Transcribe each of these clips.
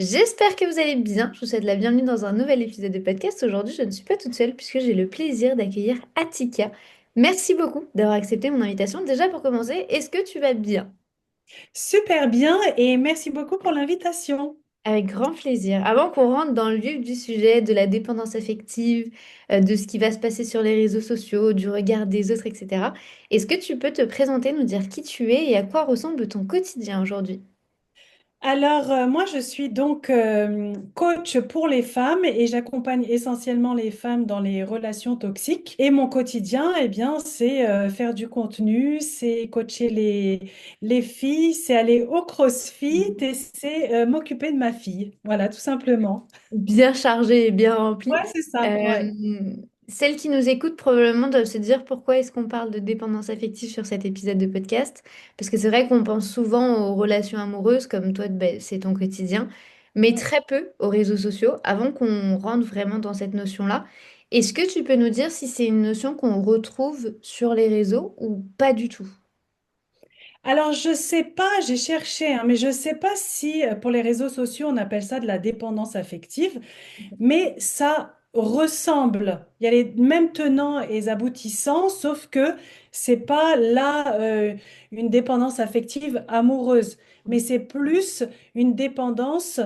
J'espère que vous allez bien. Je vous souhaite la bienvenue dans un nouvel épisode de podcast. Aujourd'hui, je ne suis pas toute seule puisque j'ai le plaisir d'accueillir Atika. Merci beaucoup d'avoir accepté mon invitation. Déjà pour commencer, est-ce que tu vas bien? Super bien et merci beaucoup pour l'invitation. Avec grand plaisir. Avant qu'on rentre dans le vif du sujet de la dépendance affective, de ce qui va se passer sur les réseaux sociaux, du regard des autres, etc., est-ce que tu peux te présenter, nous dire qui tu es et à quoi ressemble ton quotidien aujourd'hui? Alors, moi, je suis donc coach pour les femmes et j'accompagne essentiellement les femmes dans les relations toxiques. Et mon quotidien, eh bien, c'est faire du contenu, c'est coacher les filles, c'est aller au CrossFit et c'est m'occuper de ma fille. Voilà, tout simplement. Bien chargé et bien rempli. Ouais, c'est ça, ouais. Euh, Celles qui nous écoutent probablement doivent se dire pourquoi est-ce qu'on parle de dépendance affective sur cet épisode de podcast. Parce que c'est vrai qu'on pense souvent aux relations amoureuses, comme toi, ben, c'est ton quotidien, mais Ouais. très peu aux réseaux sociaux, avant qu'on rentre vraiment dans cette notion-là. Est-ce que tu peux nous dire si c'est une notion qu'on retrouve sur les réseaux ou pas du tout? Alors, je sais pas, j'ai cherché, hein, mais je sais pas si pour les réseaux sociaux, on appelle ça de la dépendance affective. Mais ça ressemble. Il y a les mêmes tenants et aboutissants, sauf que c'est pas là une dépendance affective amoureuse, mais c'est plus une dépendance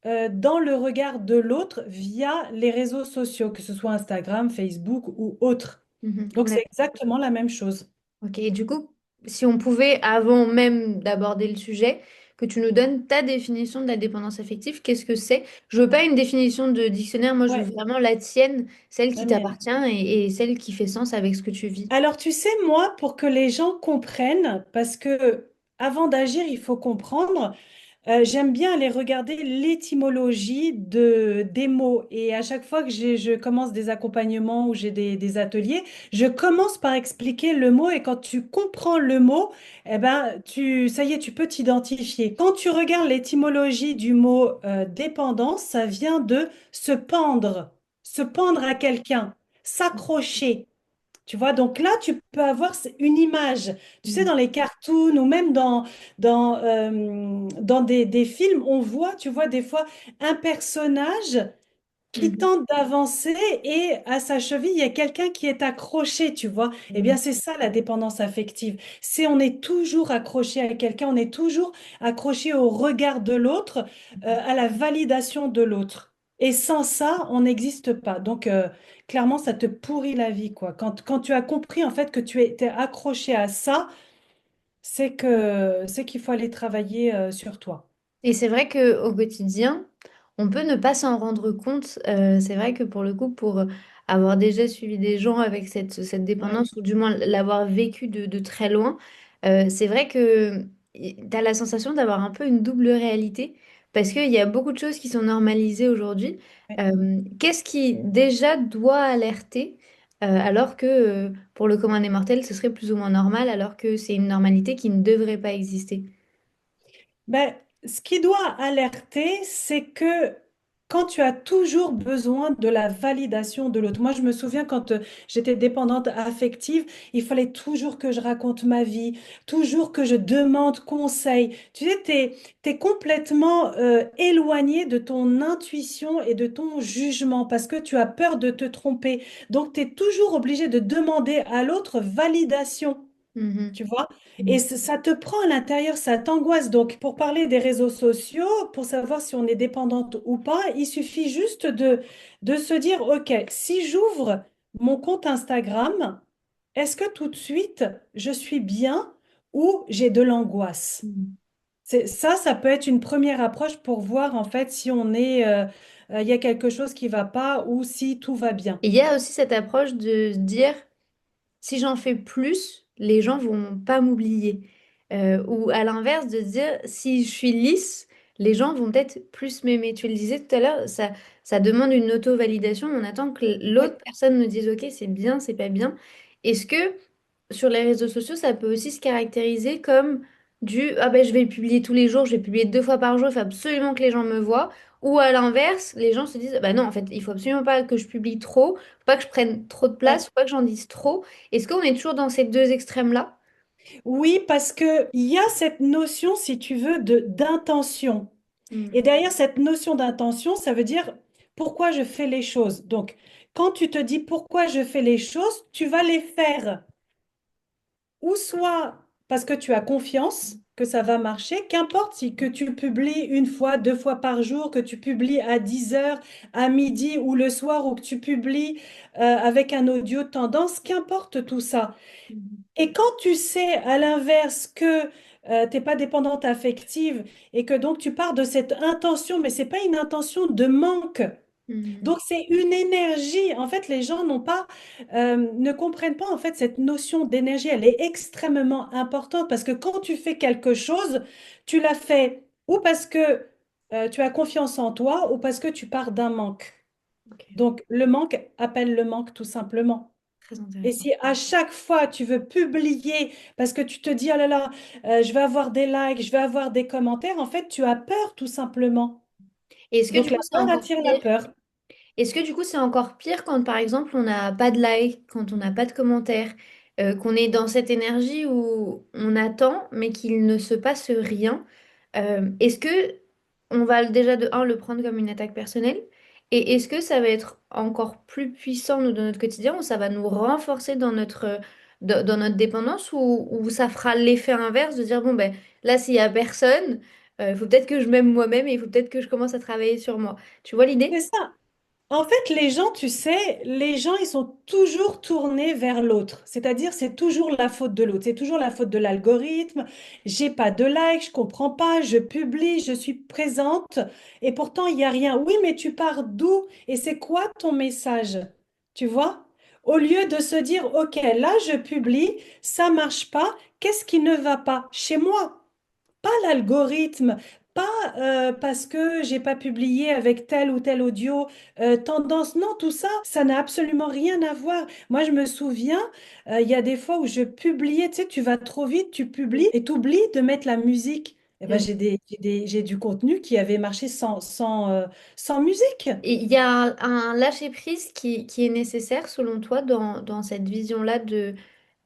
dans le regard de l'autre via les réseaux sociaux, que ce soit Instagram, Facebook ou autre. Mhm. Donc c'est exactement la même chose. Ok, et du coup, si on pouvait, avant même d'aborder le sujet, que tu nous donnes ta définition de la dépendance affective, qu'est-ce que c'est? Je veux pas une définition de dictionnaire, moi je veux Ouais, vraiment la tienne, celle qui la mienne. t'appartient et celle qui fait sens avec ce que tu vis. Alors, tu sais, moi, pour que les gens comprennent, parce que avant d'agir, il faut comprendre. J'aime bien aller regarder l'étymologie des mots. Et à chaque fois que je commence des accompagnements ou j'ai des ateliers, je commence par expliquer le mot. Et quand tu comprends le mot, eh ben, ça y est, tu peux t'identifier. Quand tu regardes l'étymologie du mot dépendance, ça vient de se pendre à quelqu'un, s'accrocher. Tu vois, donc là, tu peux avoir une image. Tu sais, Mhm. dans les cartoons ou même dans des films, on voit, tu vois, des fois un personnage qui Mhm. tente d'avancer et à sa cheville, il y a quelqu'un qui est accroché, tu vois. Eh bien, Mhm. c'est ça la dépendance affective. C'est on est toujours accroché à quelqu'un, on est toujours accroché au regard de l'autre, à la validation de l'autre. Et sans ça, on n'existe pas. Donc, clairement, ça te pourrit la vie, quoi. Quand tu as compris, en fait, que t'es accroché à ça, c'est qu'il faut aller travailler, sur toi. Et c'est vrai qu'au quotidien, on peut ne pas s'en rendre compte. C'est vrai que pour le coup, pour avoir déjà suivi des gens avec cette Ouais. dépendance, ou du moins l'avoir vécu de très loin, c'est vrai que tu as la sensation d'avoir un peu une double réalité, parce qu'il y a beaucoup de choses qui sont normalisées aujourd'hui. Ouais. Qu'est-ce qui déjà doit alerter, alors que pour le commun des mortels, ce serait plus ou moins normal, alors que c'est une normalité qui ne devrait pas exister? Ben, ce qui doit alerter, c'est que quand tu as toujours besoin de la validation de l'autre. Moi, je me souviens quand j'étais dépendante affective, il fallait toujours que je raconte ma vie, toujours que je demande conseil. Tu sais, t'es complètement éloigné de ton intuition et de ton jugement parce que tu as peur de te tromper. Donc, tu es toujours obligé de demander à l'autre validation. Mhm. Tu vois? Et ça te prend à l'intérieur, ça t'angoisse. Donc, pour parler des réseaux sociaux, pour savoir si on est dépendante ou pas, il suffit juste de se dire, OK, si j'ouvre mon compte Instagram, est-ce que tout de suite, je suis bien ou j'ai de l'angoisse? Mhm. Ça peut être une première approche pour voir en fait si il y a quelque chose qui va pas ou si tout va bien. Et il y a aussi cette approche de se dire, si j'en fais plus, les gens vont pas m'oublier. Ou à l'inverse, de se dire, si je suis lisse, les gens vont peut-être plus m'aimer. Tu le disais tout à l'heure, ça demande une auto-validation. On attend que Oui, l'autre personne nous dise, OK, c'est bien, c'est pas bien. Est-ce que sur les réseaux sociaux, ça peut aussi se caractériser comme ah ben je vais le publier tous les jours, je vais publier 2 fois par jour, il faut absolument que les gens me voient. Ou à l'inverse, les gens se disent, bah non, en fait, il faut absolument pas que je publie trop, faut pas que je prenne trop de place, ouais. faut pas que j'en dise trop. Est-ce qu'on est toujours dans ces deux extrêmes-là? Oui, parce que il y a cette notion, si tu veux, d'intention. Mm. Et derrière cette notion d'intention, ça veut dire pourquoi je fais les choses. Donc, quand tu te dis pourquoi je fais les choses, tu vas les faire ou soit parce que tu as confiance que ça va marcher, qu'importe si que tu publies une fois, deux fois par jour, que tu publies à 10 heures, à midi ou le soir, ou que tu publies avec un audio tendance, qu'importe tout ça. Mm. Et quand tu sais à l'inverse que tu n'es pas dépendante affective et que donc tu pars de cette intention, mais c'est pas une intention de manque. Mm. Donc c'est une énergie. En fait, les gens ne comprennent pas en fait cette notion d'énergie. Elle est extrêmement importante parce que quand tu fais quelque chose, tu l'as fait ou parce que tu as confiance en toi ou parce que tu pars d'un manque. Ok, Donc le manque appelle le manque tout simplement. très Et intéressant. si à chaque fois tu veux publier parce que tu te dis, oh là là, je vais avoir des likes, je vais avoir des commentaires, en fait, tu as peur tout simplement. Et est-ce que Donc du la coup c'est peur encore attire la pire? peur. Est-ce que du coup c'est encore pire quand par exemple on n'a pas de like, quand on n'a pas de commentaires, qu'on est dans cette énergie où on attend mais qu'il ne se passe rien? Est-ce que on va déjà de un le prendre comme une attaque personnelle? Et est-ce que ça va être encore plus puissant nous dans notre quotidien ou ça va nous renforcer dans dans notre dépendance ou ça fera l'effet inverse de dire bon ben là s'il y a personne, il faut peut-être que je m'aime moi-même et il faut peut-être que je commence à travailler sur moi. Tu vois C'est l'idée? ça. En fait, les gens, tu sais, les gens, ils sont toujours tournés vers l'autre. C'est-à-dire, c'est toujours la faute de l'autre. C'est toujours la faute de l'algorithme. J'ai pas de likes, je comprends pas, je publie, je suis présente et pourtant, il n'y a rien. Oui, mais tu pars d'où? Et c'est quoi ton message? Tu vois? Au lieu de se dire, OK, là, je publie, ça marche pas, qu'est-ce qui ne va pas chez moi? Pas l'algorithme, pas parce que j'ai pas publié avec tel ou tel audio tendance. Non, tout ça, ça n'a absolument rien à voir. Moi, je me souviens, il y a des fois où je publiais, tu sais, tu vas trop vite, tu publies et tu oublies de mettre la musique. Eh ben, j'ai du contenu qui avait marché sans musique. Et il y a un lâcher-prise qui est nécessaire selon toi dans cette vision-là de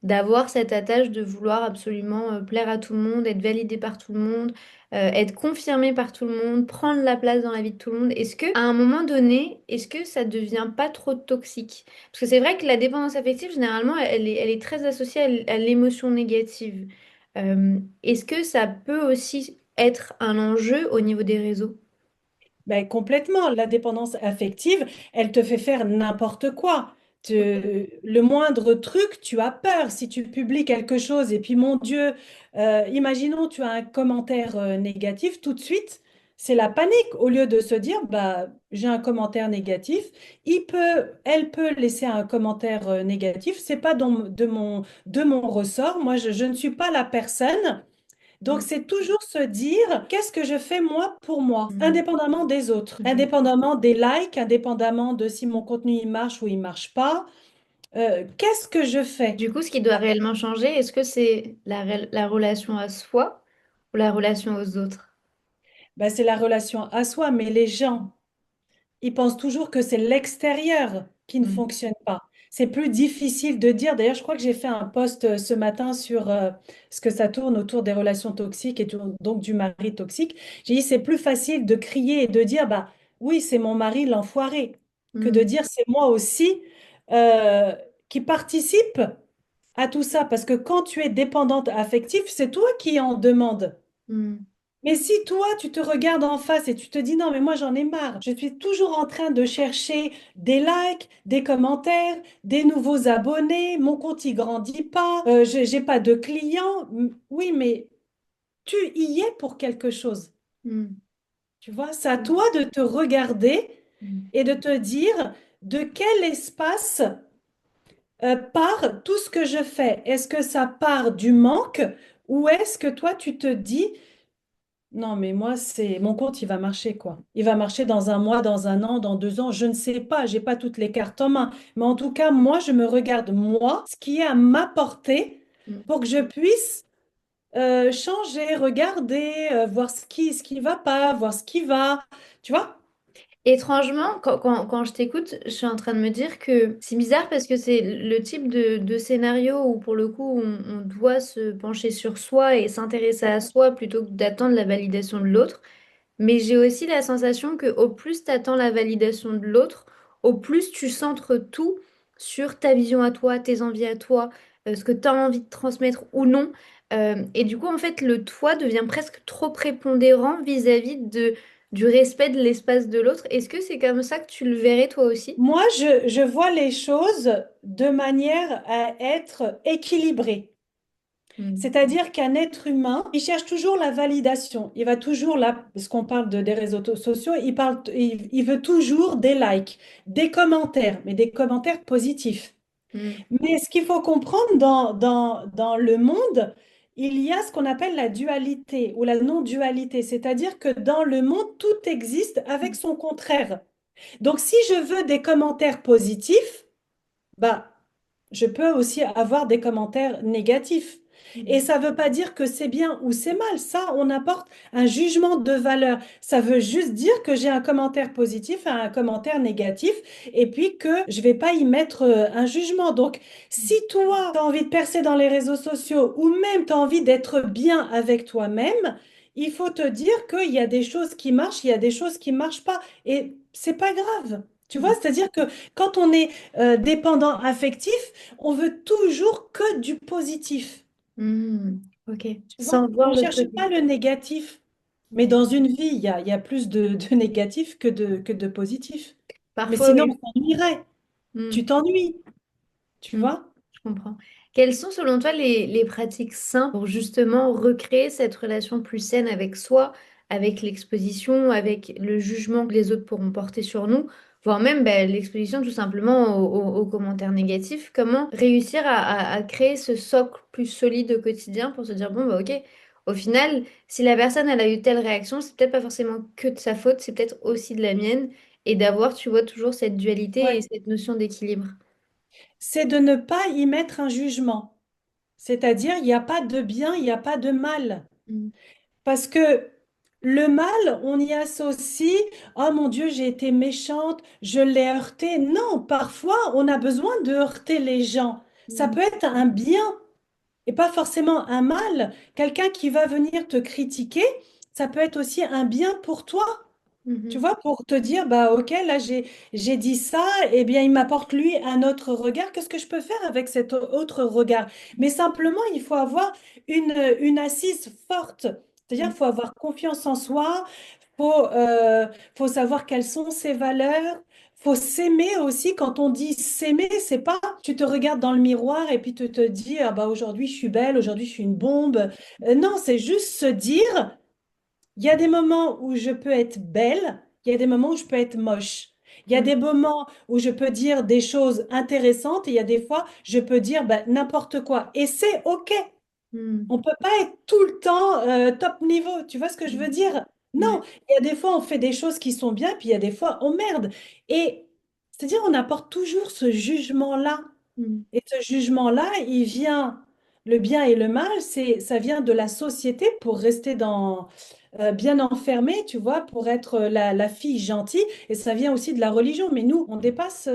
d'avoir cette attache de vouloir absolument plaire à tout le monde, être validé par tout le monde, être confirmé par tout le monde, prendre la place dans la vie de tout le monde. Est-ce que à un moment donné, est-ce que ça devient pas trop toxique? Parce que c'est vrai que la dépendance affective, généralement, elle est très associée à l'émotion négative. Est-ce que ça peut aussi être un enjeu au niveau des réseaux? Ben, complètement. La dépendance affective, elle te fait faire n'importe quoi. Le moindre truc, tu as peur. Si tu publies quelque chose et puis, mon Dieu, imaginons, tu as un commentaire négatif, tout de suite, c'est la panique. Au lieu de se dire, bah, j'ai un commentaire négatif, elle peut laisser un commentaire négatif. C'est pas de mon ressort. Moi, je ne suis pas la personne. Donc, c'est toujours se dire, qu'est-ce que je fais moi pour moi, Mm. indépendamment des autres, Mhm. indépendamment des likes, indépendamment de si mon contenu il marche ou il marche pas. Qu'est-ce que je fais? Du coup, ce qui doit réellement changer, est-ce que c'est la relation à soi ou la relation aux autres? Ben, c'est la relation à soi, mais les gens, ils pensent toujours que c'est l'extérieur qui ne Mm. fonctionne pas. C'est plus difficile de dire. D'ailleurs, je crois que j'ai fait un post ce matin sur ce que ça tourne autour des relations toxiques et donc du mari toxique. J'ai dit, c'est plus facile de crier et de dire, bah oui, c'est mon mari l'enfoiré, que de Mm. dire c'est moi aussi euh, qui participe à tout ça. Parce que quand tu es dépendante affective, c'est toi qui en demande. Mm. Mais si toi, tu te regardes en face et tu te dis non, mais moi j'en ai marre, je suis toujours en train de chercher des likes, des commentaires, des nouveaux abonnés, mon compte il grandit pas, j'ai pas de clients. Oui, mais tu y es pour quelque chose. Mm. Tu vois, c'est à toi de te regarder Mm. et de te dire de quel espace part tout ce que je fais. Est-ce que ça part du manque ou est-ce que toi, tu te dis non, mais moi, c'est mon compte, il va marcher, quoi. Il va marcher dans un mois, dans un an, dans 2 ans. Je ne sais pas, j'ai pas toutes les cartes en main. Mais en tout cas, moi, je me regarde, moi, ce qui est à ma portée Mm. pour que je puisse changer, regarder, voir ce qui va pas, voir ce qui va. Tu vois? Étrangement, quand je t'écoute, je suis en train de me dire que c'est bizarre parce que c'est le type de scénario où pour le coup on doit se pencher sur soi et s'intéresser à soi plutôt que d'attendre la validation de l'autre. Mais j'ai aussi la sensation que au plus tu attends la validation de l'autre, au plus tu centres tout sur ta vision à toi, tes envies à toi, ce que tu as envie de transmettre ou non. Et du coup, en fait, le toi devient presque trop prépondérant vis-à-vis du respect de l'espace de l'autre. Est-ce que c'est comme ça que tu le verrais toi aussi? Moi, je vois les choses de manière à être équilibrée. Mm. C'est-à-dire qu'un être humain, il cherche toujours la validation. Il va toujours là, parce qu'on parle des réseaux sociaux, il veut toujours des likes, des commentaires, mais des commentaires positifs. Mm. Mais ce qu'il faut comprendre dans le monde, il y a ce qu'on appelle la dualité ou la non-dualité. C'est-à-dire que dans le monde, tout existe avec son contraire. Donc, si je veux des commentaires positifs, bah, je peux aussi avoir des commentaires négatifs. Et Mm. ça ne veut pas dire que c'est bien ou c'est mal. Ça, on apporte un jugement de valeur. Ça veut juste dire que j'ai un commentaire positif et un commentaire négatif et puis que je ne vais pas y mettre un jugement. Donc, si toi, tu as envie de percer dans les réseaux sociaux ou même tu as envie d'être bien avec toi-même, il faut te dire qu'il y a des choses qui marchent, il y a des choses qui ne marchent pas. Et c'est pas grave. Tu vois, Mm. c'est-à-dire que quand on est dépendant affectif, on veut toujours que du positif. Mm. Ok. Tu vois, Sans on voir ne le cherche côté. pas le négatif. Mais Ouais. dans une vie, il y a plus de négatif que de positif. Mais Parfois, sinon, oui. on s'ennuierait. Tu Mm. t'ennuies, tu Mm. vois? Je comprends. Quelles sont selon toi les pratiques simples pour justement recréer cette relation plus saine avec soi, avec l'exposition, avec le jugement que les autres pourront porter sur nous, voire même ben, l'exposition tout simplement aux commentaires négatifs? Comment réussir à créer ce socle plus solide au quotidien pour se dire, bon, bah ok, au final, si la personne elle a eu telle réaction, c'est peut-être pas forcément que de sa faute, c'est peut-être aussi de la mienne, et d'avoir, tu vois, toujours cette dualité et Ouais. cette notion d'équilibre. C'est de ne pas y mettre un jugement. C'est-à-dire, il n'y a pas de bien, il n'y a pas de mal. Mm. Parce que le mal, on y associe, oh mon Dieu, j'ai été méchante, je l'ai heurté. Non, parfois, on a besoin de heurter les gens. Ça Mm. peut être un bien et pas forcément un mal. Quelqu'un qui va venir te critiquer, ça peut être aussi un bien pour toi. Tu Mhm. vois, pour te dire, bah ok, là j'ai dit ça, eh bien il m'apporte lui un autre regard. Qu'est-ce que je peux faire avec cet autre regard? Mais simplement, il faut avoir une assise forte. C'est-à-dire, il faut avoir confiance en soi, faut, euh, faut savoir quelles sont ses valeurs, faut s'aimer aussi. Quand on dit s'aimer, c'est pas tu te regardes dans le miroir et puis tu te dis, ah bah aujourd'hui je suis belle, aujourd'hui je suis une bombe. Non, c'est juste se dire. Il y a des moments où je peux être belle, il y a des moments où je peux être moche. Il y a Mm. des moments où je peux dire des choses intéressantes et il y a des fois, je peux dire ben, n'importe quoi. Et c'est OK. Mm. On peut pas être tout le temps top niveau. Tu vois ce que je veux Mm. dire? Non, Ouais. il y a des fois, on fait des choses qui sont bien, puis il y a des fois, on merde. Et c'est-à-dire, on apporte toujours ce jugement-là. Mm. Et ce jugement-là, il vient, le bien et le mal, ça vient de la société pour rester bien enfermé, tu vois, pour être la fille gentille. Et ça vient aussi de la religion. Mais nous, on dépasse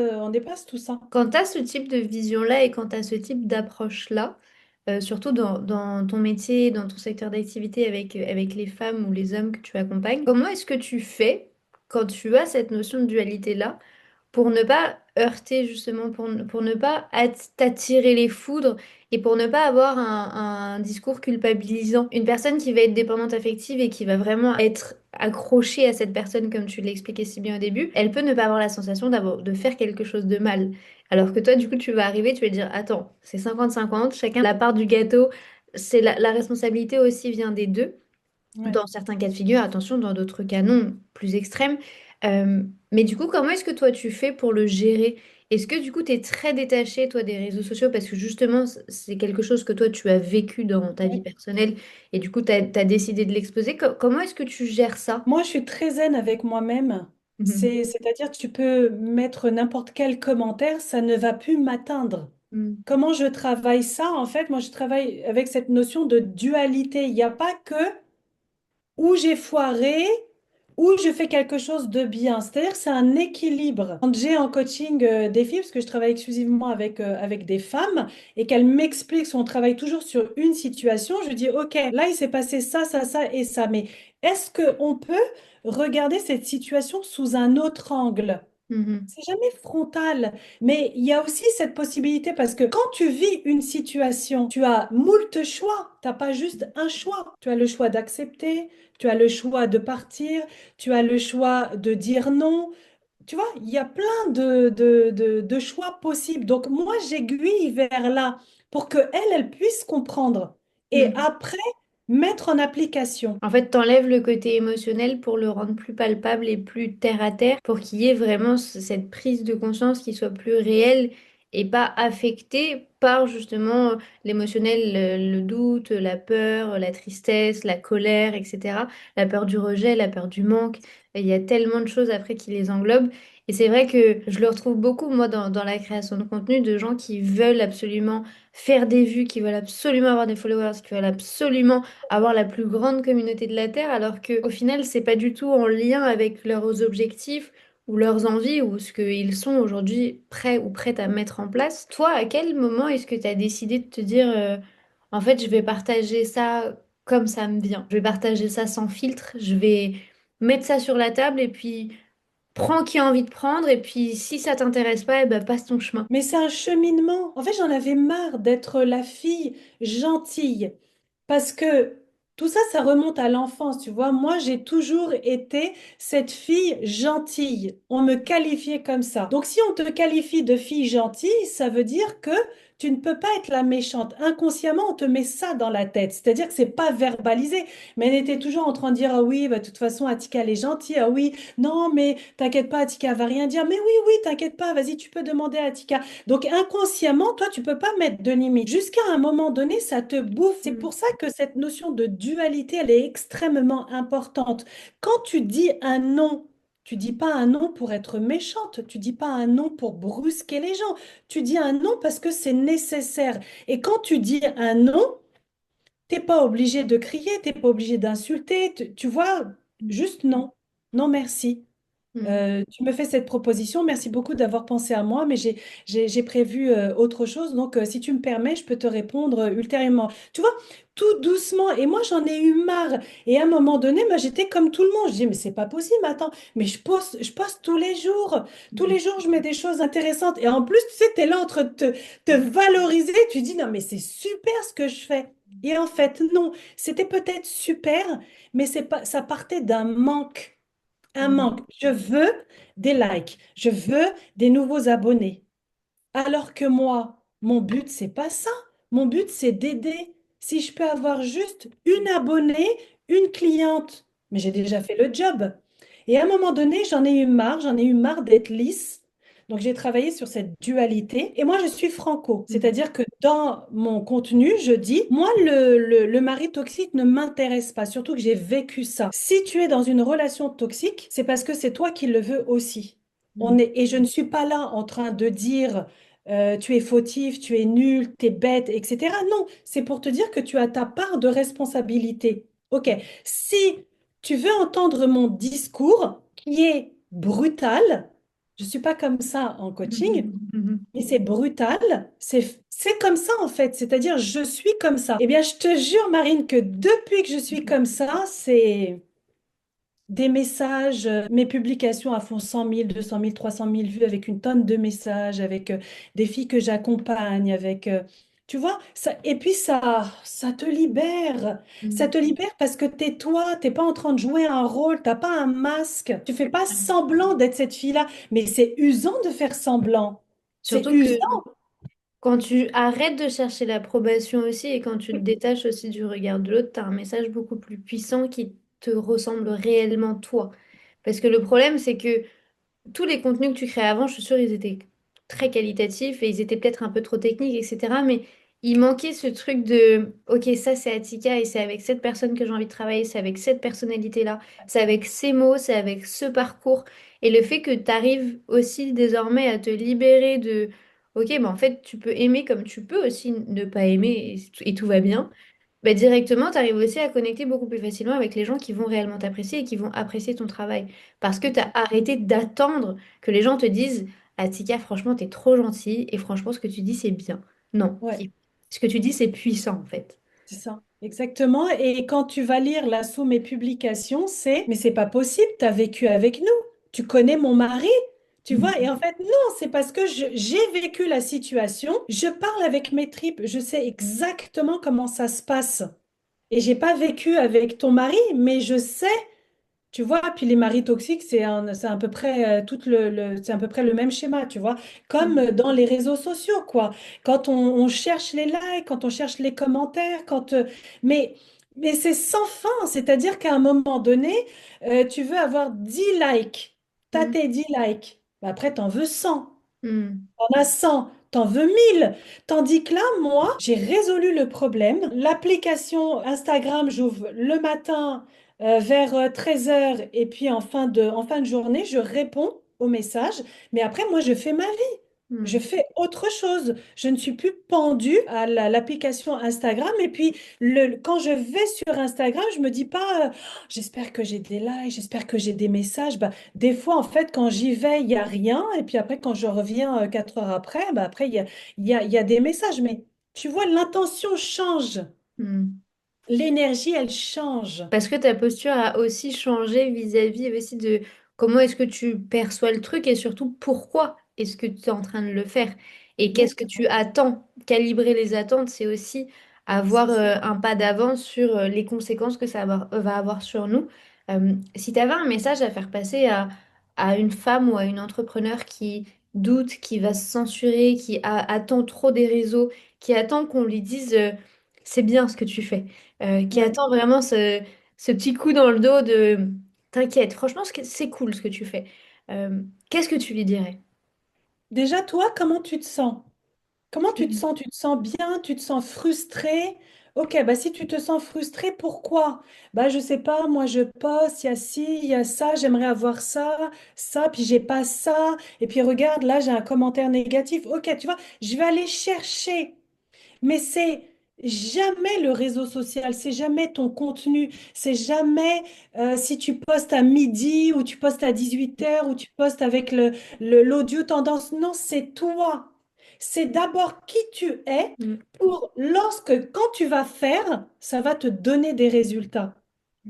tout ça. Quand tu as ce type de vision-là et quand tu as ce type d'approche-là, surtout dans ton métier, dans ton secteur d'activité avec les femmes ou les hommes que tu accompagnes, comment est-ce que tu fais quand tu as cette notion de dualité-là pour ne pas heurter justement, pour ne pas t'attirer les foudres et pour ne pas avoir un discours culpabilisant. Une personne qui va être dépendante affective et qui va vraiment être accrochée à cette personne, comme tu l'expliquais si bien au début, elle peut ne pas avoir la sensation de faire quelque chose de mal. Alors que toi, du coup, tu vas arriver, tu vas dire, attends, c'est 50-50, chacun a la part du gâteau, c'est la responsabilité aussi vient des deux. Ouais. Dans certains cas de figure, attention, dans d'autres cas non, plus extrêmes. Mais du coup, comment est-ce que toi tu fais pour le gérer? Est-ce que du coup tu es très détaché toi des réseaux sociaux parce que justement c'est quelque chose que toi tu as vécu dans ta vie Ouais. personnelle et du coup tu as décidé de l'exposer? Comment est-ce que tu gères ça? Moi, je suis très zen avec moi-même. Mhm. C'est-à-dire, tu peux mettre n'importe quel commentaire, ça ne va plus m'atteindre. Mhm. Comment je travaille ça? En fait, moi, je travaille avec cette notion de dualité. Il n'y a pas que où j'ai foiré, où je fais quelque chose de bien. C'est-à-dire, c'est un équilibre. Quand j'ai en coaching des filles, parce que je travaille exclusivement avec des femmes, et qu'elles m'expliquent son travail toujours sur une situation, je dis, OK, là, il s'est passé ça, ça, ça et ça. Mais est-ce qu'on peut regarder cette situation sous un autre angle? Mhm. C'est jamais frontal, mais il y a aussi cette possibilité parce que quand tu vis une situation, tu as moult choix. Tu n'as pas juste un choix. Tu as le choix d'accepter, tu as le choix de partir, tu as le choix de dire non. Tu vois, il y a plein de choix possibles. Donc moi, j'aiguille vers là pour que elle puisse comprendre et Mhm. après mettre en application. En fait, t'enlèves le côté émotionnel pour le rendre plus palpable et plus terre à terre, pour qu'il y ait vraiment cette prise de conscience qui soit plus réelle et pas affectée par justement l'émotionnel, le doute, la peur, la tristesse, la colère, etc. La peur du rejet, la peur du manque. Il y a tellement de choses après qui les englobent. Et c'est vrai que je le retrouve beaucoup, moi, dans la création de contenu, de gens qui veulent absolument faire des vues, qui veulent absolument avoir des followers, qui veulent absolument avoir la plus grande communauté de la Terre, alors que au final, c'est pas du tout en lien avec leurs objectifs ou leurs envies ou ce qu'ils sont aujourd'hui prêts ou prêtes à mettre en place. Toi, à quel moment est-ce que tu as décidé de te dire, en fait, je vais partager ça comme ça me vient. Je vais partager ça sans filtre, je vais mettre ça sur la table et puis prends qui a envie de prendre et puis si ça t'intéresse pas, eh ben, passe ton chemin. Mais c'est un cheminement. En fait, j'en avais marre d'être la fille gentille. Parce que tout ça, ça remonte à l'enfance, tu vois. Moi, j'ai toujours été cette fille gentille. On me qualifiait comme ça. Donc, si on te qualifie de fille gentille, ça veut dire que tu ne peux pas être la méchante. Inconsciemment, on te met ça dans la tête. C'est-à-dire que c'est pas verbalisé. Mais elle était toujours en train de dire, ah oui, bah, de toute façon, Attika, elle est gentille. Ah oui, non, mais t'inquiète pas, Attika, elle va rien dire. Mais oui, oui, t'inquiète pas, vas-y, tu peux demander à Attika. Donc inconsciemment, toi, tu peux pas mettre de limite. Jusqu'à un moment donné, ça te bouffe. C'est Mm. pour ça que cette notion de dualité, elle est extrêmement importante. Quand tu dis un non, tu dis pas un non pour être méchante, tu dis pas un non pour brusquer les gens. Tu dis un non parce que c'est nécessaire. Et quand tu dis un non, t'es pas obligé de crier, t'es pas obligé d'insulter. Tu vois, juste non. Non, merci. Mm. Tu me fais cette proposition. Merci beaucoup d'avoir pensé à moi, mais j'ai prévu autre chose. Donc, si tu me permets, je peux te répondre ultérieurement. Tu vois, tout doucement. Et moi, j'en ai eu marre. Et à un moment donné, moi, j'étais comme tout le monde. Je dis, mais c'est pas possible, attends. Mais je poste tous les jours. Tous Mm. les jours, je mets des choses intéressantes. Et en plus, tu sais, tu es là en train de te valoriser. Tu dis, non, mais c'est super ce que je fais. Et en fait, non, c'était peut-être super, mais c'est pas, ça partait d'un manque. Un Mm. manque. Je veux des likes, je veux des nouveaux abonnés. Alors que moi, mon but, c'est pas ça. Mon but, c'est d'aider. Si je peux avoir juste une abonnée, une cliente, mais j'ai déjà fait le job. Et à un moment donné, j'en ai eu marre d'être lisse. Donc, j'ai travaillé sur cette dualité. Et moi, je suis franco. Mm. C'est-à-dire que dans mon contenu, je dis, moi, le mari toxique ne m'intéresse pas, surtout que j'ai vécu ça. Si tu es dans une relation toxique, c'est parce que c'est toi qui le veux aussi. Mm. Et je ne suis pas là en train de dire tu es fautif, tu es nul, tu es bête, etc. Non, c'est pour te dire que tu as ta part de responsabilité. Ok, si tu veux entendre mon discours qui est brutal, je ne suis pas comme ça en coaching, Mm. mais c'est brutal, c'est comme ça en fait, c'est-à-dire je suis comme ça. Eh bien, je te jure, Marine, que depuis que je suis comme ça, c'est des messages, mes publications à fond 100 000, 200 000, 300 000 vues avec une tonne de messages, avec des filles que j'accompagne, avec, tu vois, ça, et puis ça te libère. Ça Mm. te libère parce que t'es toi, t'es pas en train de jouer un rôle, t'as pas un masque, tu fais pas semblant d'être cette fille-là, mais c'est usant de faire semblant. C'est Surtout que usant. quand tu arrêtes de chercher l'approbation aussi et quand tu te détaches aussi du regard de l'autre, tu as un message beaucoup plus puissant qui te ressemble réellement toi. Parce que le problème, c'est que tous les contenus que tu créais avant, je suis sûre, ils étaient très qualitatifs et ils étaient peut-être un peu trop techniques, etc. Mais il manquait ce truc de, ok, ça c'est Attika et c'est avec cette personne que j'ai envie de travailler, c'est avec cette personnalité-là, c'est avec ces mots, c'est avec ce parcours. Et le fait que tu arrives aussi désormais à te libérer de, ok, bah en fait, tu peux aimer comme tu peux aussi ne pas aimer et tout va bien. Bah, directement, tu arrives aussi à connecter beaucoup plus facilement avec les gens qui vont réellement t'apprécier et qui vont apprécier ton travail. Parce que tu as arrêté d'attendre que les gens te disent, ah, Tika, franchement, t'es trop gentille et franchement, ce que tu dis, c'est bien. Non. Ouais, Ce que tu dis, c'est puissant, en fait. c'est ça. Exactement. Et quand tu vas lire là sous mes publications, c'est, mais c'est pas possible, tu as vécu avec nous, tu connais mon mari, tu vois. Et en fait, non, c'est parce que j'ai vécu la situation, je parle avec mes tripes, je sais exactement comment ça se passe. Et j'ai pas vécu avec ton mari, mais je sais. Tu vois, puis les maris toxiques, c'est à peu près c'est à peu près le même schéma, tu vois, comme Mm. dans les réseaux sociaux, quoi. Quand on cherche les likes, quand on cherche les commentaires, mais, mais c'est sans fin, c'est-à-dire qu'à un moment donné, tu veux avoir 10 likes, t'as Mm. tes 10 likes, bah après, t'en veux 100. Mm. T'en as 100, t'en veux 1000. Tandis que là, moi, j'ai résolu le problème. L'application Instagram, j'ouvre le matin vers 13 heures et puis en fin de journée, je réponds aux messages. Mais après, moi, je fais ma vie. Je Mm. fais autre chose. Je ne suis plus pendue à l'application Instagram. Et puis, quand je vais sur Instagram, je me dis pas, j'espère que j'ai des likes, j'espère que j'ai des messages. Bah, des fois, en fait, quand j'y vais, il n'y a rien. Et puis après, quand je reviens 4 heures après, bah après, il y a des messages. Mais tu vois, l'intention change. Mm. L'énergie, elle change. Parce que ta posture a aussi changé vis-à-vis aussi de comment est-ce que tu perçois le truc et surtout pourquoi est-ce que tu es en train de le faire et qu'est-ce que tu Exactement. attends. Calibrer les attentes, c'est aussi avoir C'est ça. un pas d'avance sur les conséquences que va avoir sur nous. Si tu avais un message à faire passer à une femme ou à une entrepreneur qui doute, qui va se censurer, attend trop des réseaux, qui attend qu'on lui dise c'est bien ce que tu fais, qui Ouais. attend vraiment ce petit coup dans le dos de t'inquiète, franchement, c'est cool ce que tu fais. Qu'est-ce que tu lui dirais? Déjà, toi, comment tu te sens? Comment tu te Mm. sens? Tu te sens bien? Tu te sens frustré? Ok, bah si tu te sens frustré, pourquoi? Bah je sais pas, moi je poste, il y a ci, il y a ça, j'aimerais avoir ça, ça, puis j'ai pas ça, et puis regarde, là j'ai un commentaire négatif. Ok, tu vois, je vais aller chercher, mais c'est jamais le réseau social, c'est jamais ton contenu, c'est jamais si tu postes à midi ou tu postes à 18 heures ou tu postes avec l'audio tendance. Non, c'est toi. C'est d'abord qui tu es Mm. pour quand tu vas faire, ça va te donner des résultats.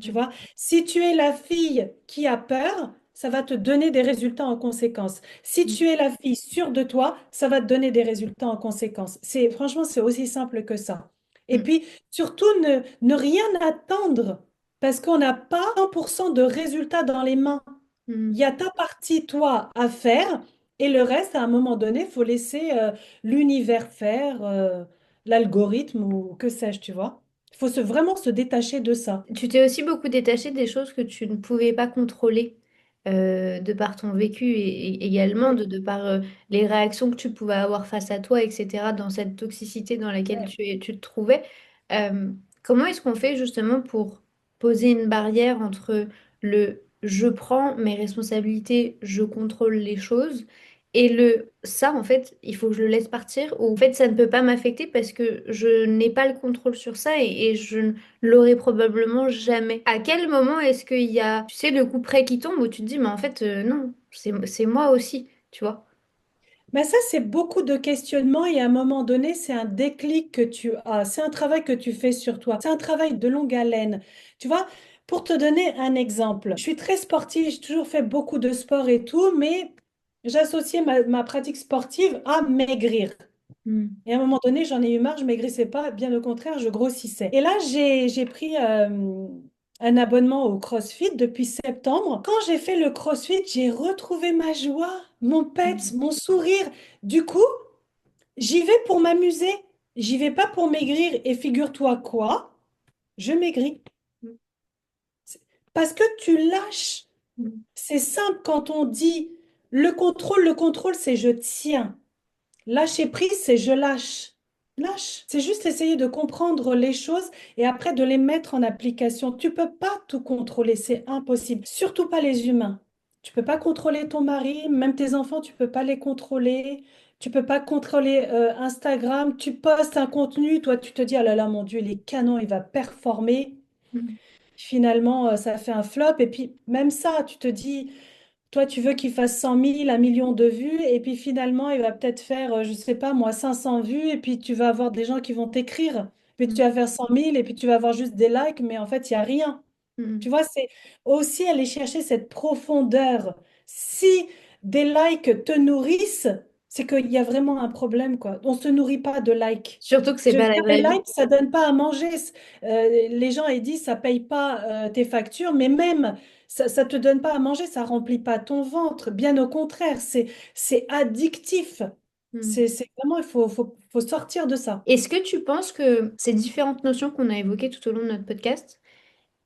Tu vois, si tu es la fille qui a peur, ça va te donner des résultats en conséquence. Si Mm. tu es la fille sûre de toi, ça va te donner des résultats en conséquence. Franchement, c'est aussi simple que ça. Et Mm. puis, surtout, ne rien attendre parce qu'on n'a pas 100% de résultats dans les mains. Il y Mm. a ta partie, toi, à faire et le reste, à un moment donné, il faut laisser l'univers faire, l'algorithme ou que sais-je, tu vois. Il faut vraiment se détacher de ça. Tu t'es aussi beaucoup détaché des choses que tu ne pouvais pas contrôler de par ton vécu et également Ouais, de par les réactions que tu pouvais avoir face à toi, etc., dans cette toxicité dans laquelle ouais. tu te trouvais. Euh, Comment est-ce qu'on fait justement pour poser une barrière entre le je prends mes responsabilités, je contrôle les choses et le ça, en fait, il faut que je le laisse partir ou en fait, ça ne peut pas m'affecter parce que je n'ai pas le contrôle sur ça et je l'aurais probablement jamais. À quel moment est-ce qu'il y a, tu sais, le coup près qui tombe où tu te dis, mais en fait, non, c'est moi aussi, tu vois? Mais ça, c'est beaucoup de questionnements et à un moment donné, c'est un déclic que tu as. C'est un travail que tu fais sur toi. C'est un travail de longue haleine. Tu vois, pour te donner un exemple, je suis très sportive, j'ai toujours fait beaucoup de sport et tout, mais j'associais ma pratique sportive à maigrir. Mm. Et à un moment donné, j'en ai eu marre, je maigrissais pas, bien au contraire, je grossissais. Et là, j'ai pris un abonnement au CrossFit depuis septembre. Quand j'ai fait le CrossFit, j'ai retrouvé ma joie, mon peps, mon sourire. Du coup, j'y vais pour m'amuser. J'y vais pas pour maigrir. Et figure-toi quoi? Je maigris. Parce que tu lâches. Mm. C'est simple quand on dit le contrôle, c'est je tiens. Lâcher prise, c'est je lâche. Lâche. C'est juste essayer de comprendre les choses et après de les mettre en application. Tu peux pas tout contrôler, c'est impossible. Surtout pas les humains. Tu peux pas contrôler ton mari, même tes enfants, tu peux pas les contrôler. Tu peux pas contrôler Instagram. Tu postes un contenu, toi tu te dis, ah là là, mon Dieu, il est canon, il va performer. Mm. Finalement, ça fait un flop. Et puis même ça, tu te dis, toi, tu veux qu'il fasse 100 000, 1 million de vues, et puis finalement, il va peut-être faire, je sais pas moi, 500 vues, et puis tu vas avoir des gens qui vont t'écrire. puis tu Mm. vas faire 100 000 et puis tu vas avoir juste des likes, mais en fait, il n'y a rien. Tu Mm. vois, c'est aussi aller chercher cette profondeur. Si des likes te nourrissent, c'est qu'il y a vraiment un problème, quoi. On ne se nourrit pas de likes. Surtout que c'est Je veux pas la dire, les vraie vie. likes, ça donne pas à manger. Les gens, ils disent, ça paye pas tes factures, mais même, ça te donne pas à manger, ça remplit pas ton ventre. Bien au contraire, c'est addictif. Mm. C'est vraiment, faut sortir de ça. Est-ce que tu penses que ces différentes notions qu'on a évoquées tout au long de notre podcast,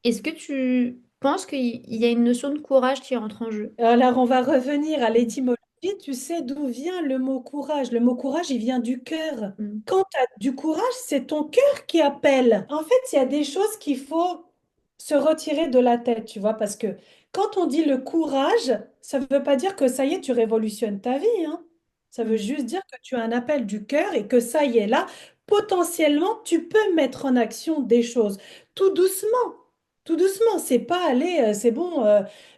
est-ce que tu penses qu'il y a une notion de courage qui entre en jeu? Alors, on va revenir à Mm. l'étymologie. Tu sais d'où vient le mot courage? Le mot courage, il vient du cœur. Mm. Quand tu as du courage, c'est ton cœur qui appelle. En fait, il y a des choses qu'il faut se retirer de la tête, tu vois, parce que quand on dit le courage, ça ne veut pas dire que ça y est, tu révolutionnes ta vie, hein. Ça veut Mm. juste dire que tu as un appel du cœur et que ça y est, là, potentiellement, tu peux mettre en action des choses tout doucement. Tout doucement, c'est pas aller, c'est bon,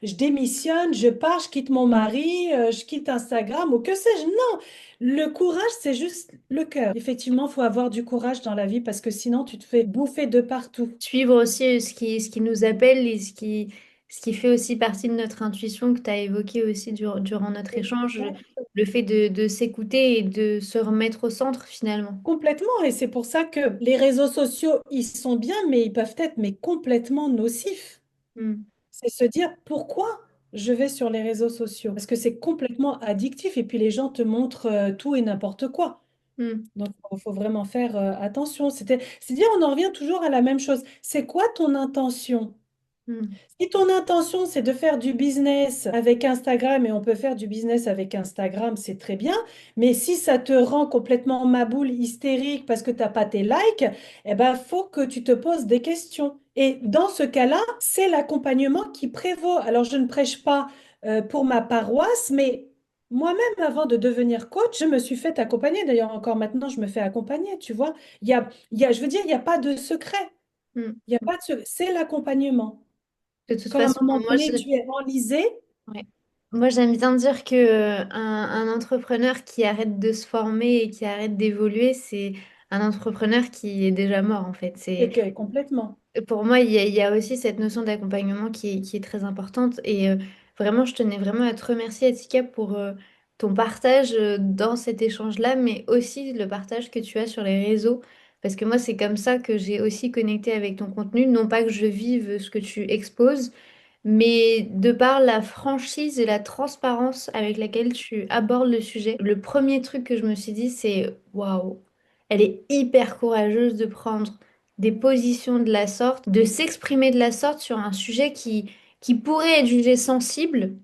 je démissionne, je pars, je quitte mon mari, je quitte Instagram ou que sais-je. Non, le courage, c'est juste le cœur. Effectivement, il faut avoir du courage dans la vie parce que sinon, tu te fais bouffer de partout. Suivre aussi ce qui nous appelle et ce qui fait aussi partie de notre intuition que tu as évoqué aussi durant notre échange, le fait de s'écouter et de se remettre au centre finalement. Complètement, et c'est pour ça que les réseaux sociaux, ils sont bien, mais ils peuvent être mais complètement nocifs. Mm. C'est se dire pourquoi je vais sur les réseaux sociaux, parce que c'est complètement addictif, et puis les gens te montrent tout et n'importe quoi. Mm. Donc, il faut vraiment faire attention. C'est-à-dire, on en revient toujours à la même chose. C'est quoi ton intention? Mm. Si ton intention, c'est de faire du business avec Instagram, et on peut faire du business avec Instagram, c'est très bien, mais si ça te rend complètement maboule, hystérique parce que tu n'as pas tes likes, eh ben, faut que tu te poses des questions. Et dans ce cas-là, c'est l'accompagnement qui prévaut. Alors, je ne prêche pas pour ma paroisse, mais moi-même, avant de devenir coach, je me suis fait accompagner. D'ailleurs, encore maintenant, je me fais accompagner, tu vois. Je veux dire, il n'y a pas de secret. Mm. Il y a pas de secret. C'est l'accompagnement. De toute Quand à un façon, moment donné, tu es enlisé, ouais. Moi, j'aime bien dire que un entrepreneur qui arrête de se former et qui arrête d'évoluer, c'est un entrepreneur qui est déjà mort en fait. c'est que complètement. Pour moi, il y a aussi cette notion d'accompagnement qui est très importante. Et vraiment, je tenais vraiment à te remercier, Atika, pour ton partage dans cet échange-là, mais aussi le partage que tu as sur les réseaux. Parce que moi, c'est comme ça que j'ai aussi connecté avec ton contenu. Non pas que je vive ce que tu exposes, mais de par la franchise et la transparence avec laquelle tu abordes le sujet, le premier truc que je me suis dit, c'est waouh, elle est hyper courageuse de prendre des positions de la sorte, de s'exprimer de la sorte sur un sujet qui pourrait être jugé sensible,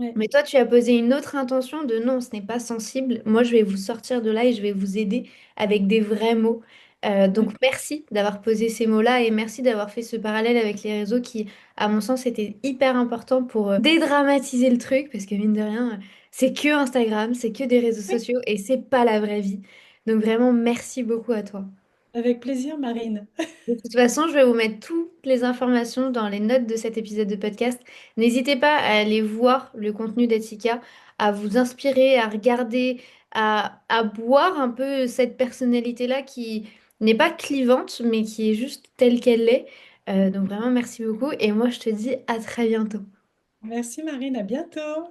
Ouais, mais toi, tu as posé une autre intention de non, ce n'est pas sensible. Moi, je vais vous sortir de là et je vais vous aider avec des vrais mots. Donc, ouais, merci d'avoir posé ces mots-là et merci d'avoir fait ce parallèle avec les réseaux qui, à mon sens, était hyper important pour dédramatiser le truc parce que mine de rien, c'est que Instagram, c'est que des réseaux ouais. sociaux et c'est pas la vraie vie. Donc, vraiment, merci beaucoup à toi. Avec plaisir, Marine. De toute façon, je vais vous mettre toutes les informations dans les notes de cet épisode de podcast. N'hésitez pas à aller voir le contenu d'Etika, à vous inspirer, à regarder, à boire un peu cette personnalité-là qui n'est pas clivante, mais qui est juste telle qu'elle est. Donc vraiment, merci beaucoup. Et moi, je te dis à très bientôt. Merci, Marine. À bientôt.